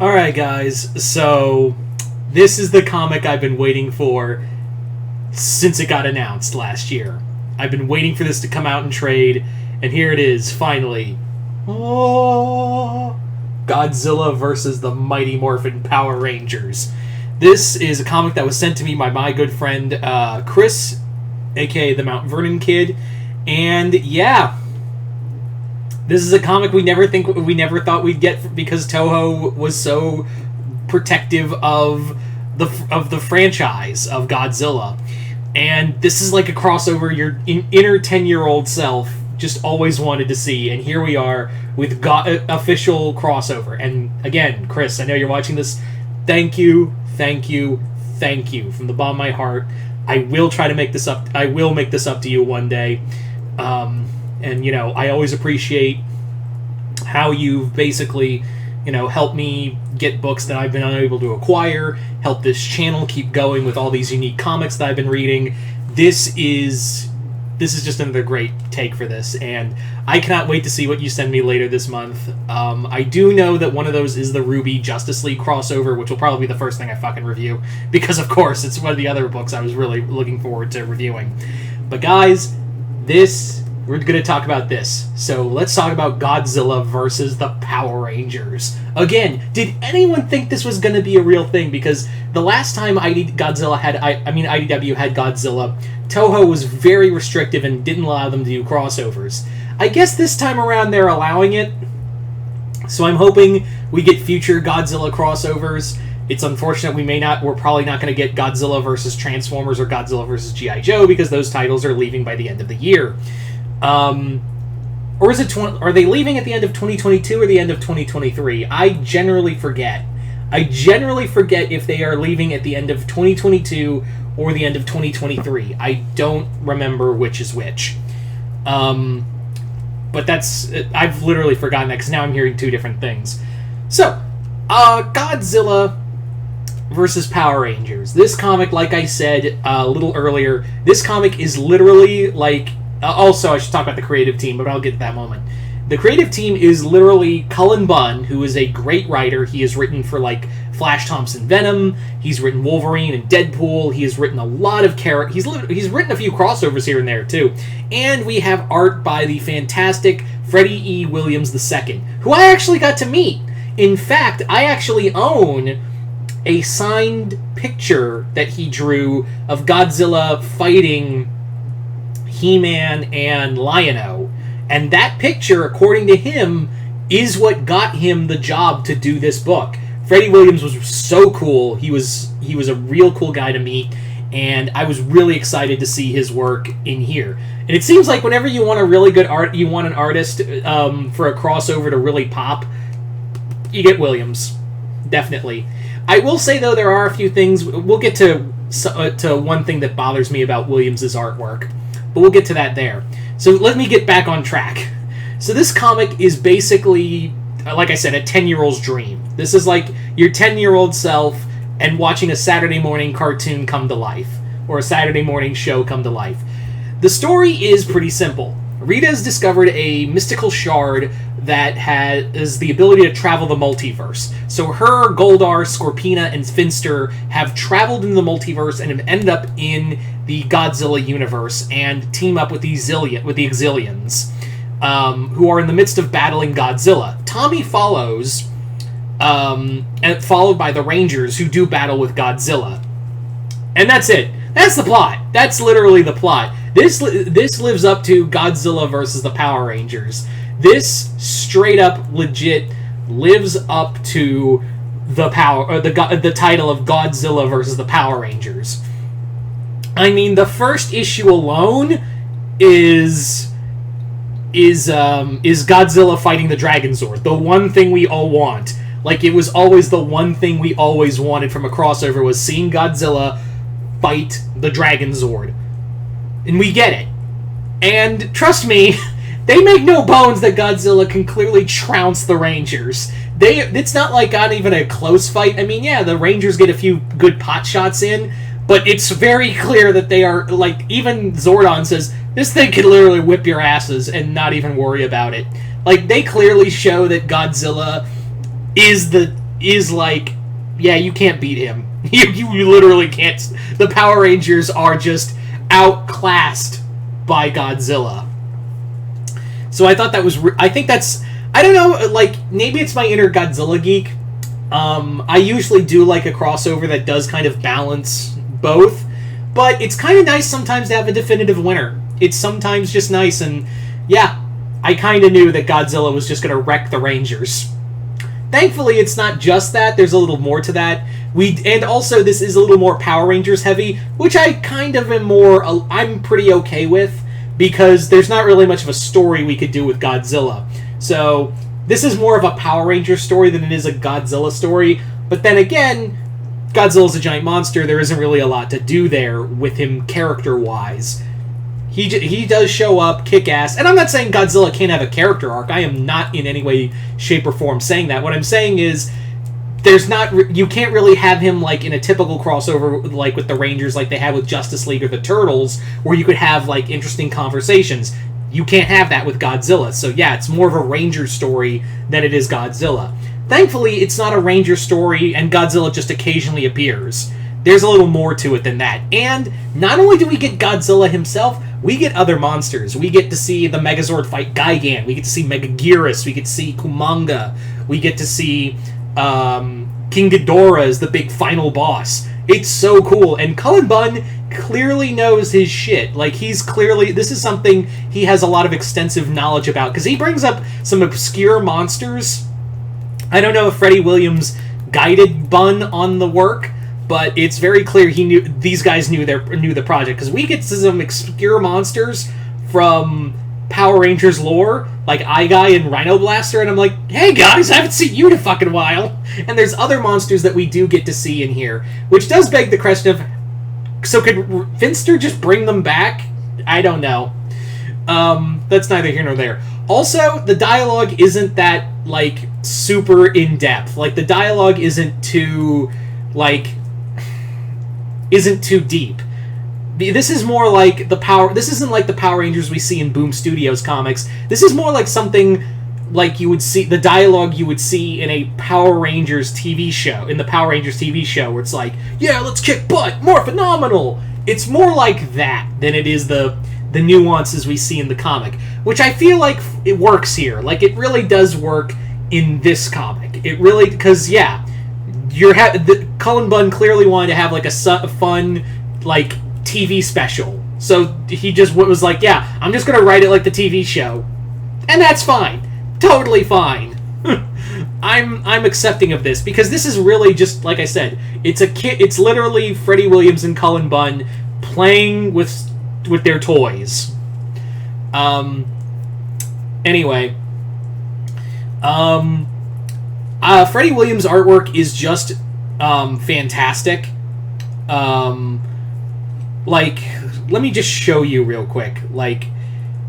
Alright, guys, so this is the comic I've been waiting for since it got announced last year. I've been waiting for this to come out in trade, and here it is, finally. Oh, Godzilla versus the Mighty Morphin Power Rangers. This is a comic that was sent to me by my good friend Chris, aka the Mount Vernon Kid, and yeah, this is a comic we never thought we'd get because Toho was so protective of the franchise of Godzilla, and this is like a crossover your inner 10-year-old self just always wanted to see, and here we are with official crossover. And again, Chris, I know you're watching this. Thank you from the bottom of my heart. I will try to make this up. I will make this up to you one day. And, you know, I always appreciate how you've basically, you know, helped me get books that I've been unable to acquire, help this channel keep going with all these unique comics that I've been reading. This is just another great take for this, and I cannot wait to see what you send me later this month. I do know that one of those is the Ruby Justice League crossover, which will probably be the first thing I fucking review, because, of course, it's one of the other books I was really looking forward to reviewing. But, guys, we're going to talk about this. So let's talk about Godzilla versus the Power Rangers. Again, did anyone think this was going to be a real thing? Because the last time IDW had Godzilla, Toho was very restrictive and didn't allow them to do crossovers. I guess this time around they're allowing it. So I'm hoping we get future Godzilla crossovers. It's unfortunate we're probably not going to get Godzilla versus Transformers or Godzilla versus G.I. Joe because those titles are leaving by the end of the year. Or is it are they leaving at the end of 2022 or the end of 2023? I generally forget if they are leaving at the end of 2022 or the end of 2023. I don't remember which is which. But I've literally forgotten that because now I'm hearing two different things. So, Godzilla versus Power Rangers. This comic, like I said a little earlier, this comic is literally like... Also, I should talk about the creative team, but I'll get to that moment. The creative team is literally Cullen Bunn, who is a great writer. He has written for, like, Flash Thompson Venom. He's written Wolverine and Deadpool. He has written a lot of characters. He's written a few crossovers here and there, too. And we have art by the fantastic Freddie E. Williams II, who I actually got to meet. In fact, I actually own a signed picture that he drew of Godzilla fighting He-Man and Lion-O, and that picture, according to him, is what got him the job to do this book. Freddie Williams was so cool. He was a real cool guy to meet, and I was really excited to see his work in here. And it seems like whenever you want a really good art, you want an artist for a crossover to really pop, you get Williams, definitely. I will say though, there are a few things. We'll get to one thing that bothers me about Williams' artwork. But we'll get to that there. So let me get back on track. So this comic is basically, like I said, a 10-year-old's dream. This is like your 10-year-old self and watching a Saturday morning cartoon come to life. Or a Saturday morning show come to life. The story is pretty simple. Rita has discovered a mystical shard that has the ability to travel the multiverse. So her, Goldar, Scorpina, and Finster have traveled in the multiverse and have ended up in the Godzilla universe and team up with the Exilians, who are in the midst of battling Godzilla. Tommy follows, and followed by the Rangers, who do battle with Godzilla. And that's it. That's the plot. That's literally the plot. This lives up to Godzilla versus the Power Rangers. This straight up legit lives up to the title of Godzilla versus the Power Rangers. I mean, the first issue alone is Godzilla fighting the Dragon Zord. The one thing we all want. Like, it was always the one thing we always wanted from a crossover was seeing Godzilla fight the Dragon Zord. And we get it. And trust me, they make no bones that Godzilla can clearly trounce the Rangers. It's not like not even a close fight. I mean, yeah, the Rangers get a few good pot shots in, but it's very clear that they are, like, even Zordon says, this thing could literally whip your asses and not even worry about it. Like, they clearly show that Godzilla is is like, yeah, you can't beat him. You literally can't. The Power Rangers are just outclassed by Godzilla. So I thought that was... I think that's... I don't know, like, maybe it's my inner Godzilla geek. I usually do like a crossover that does kind of balance both, but it's kind of nice sometimes to have a definitive winner. It's sometimes just nice, and yeah, I kind of knew that Godzilla was just going to wreck the Rangers. Thankfully, it's not just that. There's a little more to that. And also, this is a little more Power Rangers heavy, which I kind of am I'm pretty okay with, because there's not really much of a story we could do with Godzilla. So this is more of a Power Ranger story than it is a Godzilla story. But then again, Godzilla's a giant monster. There isn't really a lot to do there with him character-wise. He does show up, kick ass. And I'm not saying Godzilla can't have a character arc. I am not in any way, shape, or form saying that. What I'm saying is, you can't really have him like in a typical crossover like with the Rangers, like they had with Justice League or the Turtles, where you could have like interesting conversations. You can't have that with Godzilla. So yeah, it's more of a Ranger story than it is Godzilla. Thankfully, it's not a Ranger story, and Godzilla just occasionally appears. There's a little more to it than that. And not only do we get Godzilla himself, we get other monsters. We get to see the Megazord fight Gigan. We get to see Megaguirus. We get to see Kumanga. We get to see King Ghidorah as the big final boss. It's so cool. And Cullen Bunn clearly knows his shit. Like, this is something he has a lot of extensive knowledge about, because he brings up some obscure monsters. I don't know if Freddie Williams guided Bunn on the work, but it's very clear these guys knew the project, because we get to some obscure monsters from Power Rangers lore, like Eye-Guy and Rhino Blaster, and I'm like, hey guys, I haven't seen you in a fucking while. And there's other monsters that we do get to see in here, which does beg the question of, so could Finster just bring them back? I don't know. That's neither here nor there. Also, the dialogue isn't that, like, super in-depth. Like, the dialogue isn't too deep. This is more like this isn't like the Power Rangers we see in Boom Studios comics. This is more like something like you would see, the dialogue you would see in a Power Rangers TV show, where it's like, yeah, let's kick butt, more phenomenal. It's more like that than it is the nuances we see in the comic, which I feel like it works here. Like, it really does work in this comic. It really, because, yeah, Cullen Bunn clearly wanted to have, like, a fun, like, TV special. So he just was like, yeah, I'm just going to write it like the TV show. And that's fine. Totally fine. I'm accepting of this, because this is really just, like I said, it's literally Freddie Williams and Cullen Bunn playing with their toys. Anyway, Freddie Williams' artwork is just fantastic. Like, let me just show you real quick, like,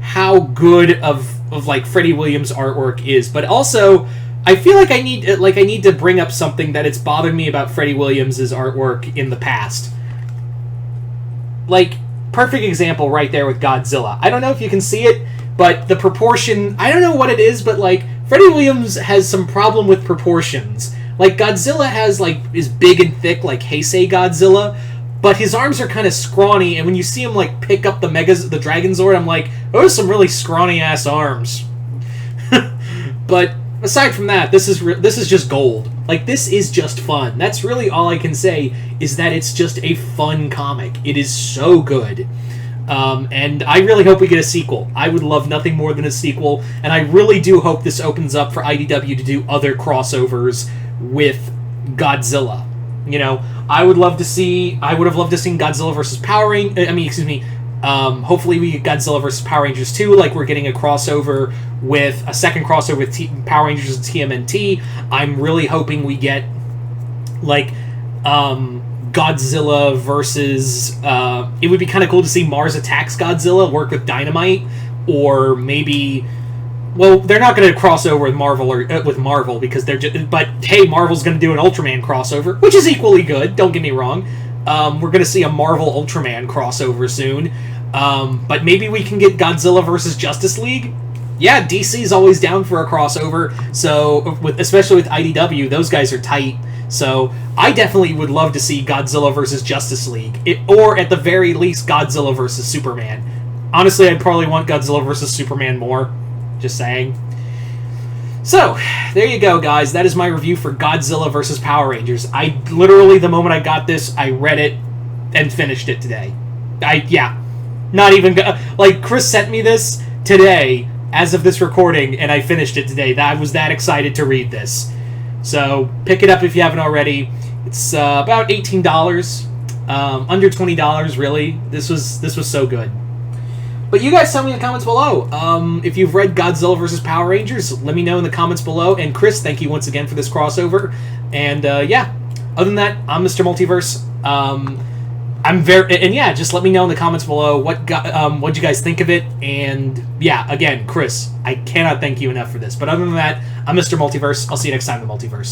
how good of like Freddie Williams' artwork is. But also, I feel like I need to bring up something that it's bothered me about Freddie Williams' artwork in the past. Like, perfect example right there with Godzilla. I don't know if you can see it, but the proportion, I don't know what it is, but, like, Freddie Williams has some problem with proportions. Like, Godzilla is big and thick, like Heisei Godzilla, but his arms are kind of scrawny, and when you see him, like, pick up the Dragon Zord, I'm like, those are some really scrawny-ass arms. But aside from that, this is just gold. Like, this is just fun. That's really all I can say, is that it's just a fun comic. It is so good. And I really hope we get a sequel. I would love nothing more than a sequel, and I really do hope this opens up for IDW to do other crossovers with Godzilla. You know, I would have loved to see Godzilla versus Power Rangers. Hopefully we get Godzilla versus Power Rangers 2, like we're getting a second crossover with Power Rangers and TMNT. I'm really hoping we get, like, Godzilla versus... it would be kind of cool to see Mars Attacks Godzilla work with Dynamite, or maybe... Well, they're not going to cross over with Marvel because they're just... But, hey, Marvel's going to do an Ultraman crossover, which is equally good, don't get me wrong. We're going to see a Marvel Ultraman crossover soon. But maybe we can get Godzilla versus Justice League. Yeah, DC's always down for a crossover. So, especially with IDW, those guys are tight. So, I definitely would love to see Godzilla versus Justice League, or at the very least, Godzilla versus Superman. Honestly, I'd probably want Godzilla versus Superman more. Just saying. So, there you go, guys. That is my review for Godzilla versus Power Rangers. I literally, the moment I got this, I read it and finished it today. Not even like Chris sent me this today as of this recording, and I finished it today. I was that excited to read this. So pick it up if you haven't already. It's about $18, under $20 really. This was so good. But you guys tell me in the comments below if you've read Godzilla vs. Power Rangers. Let me know in the comments below. And Chris, thank you once again for this crossover. And other than that, I'm Mr. Multiverse. Just let me know in the comments below what you guys think of it. And yeah, again, Chris, I cannot thank you enough for this. But other than that, I'm Mr. Multiverse. I'll see you next time in the Multiverse.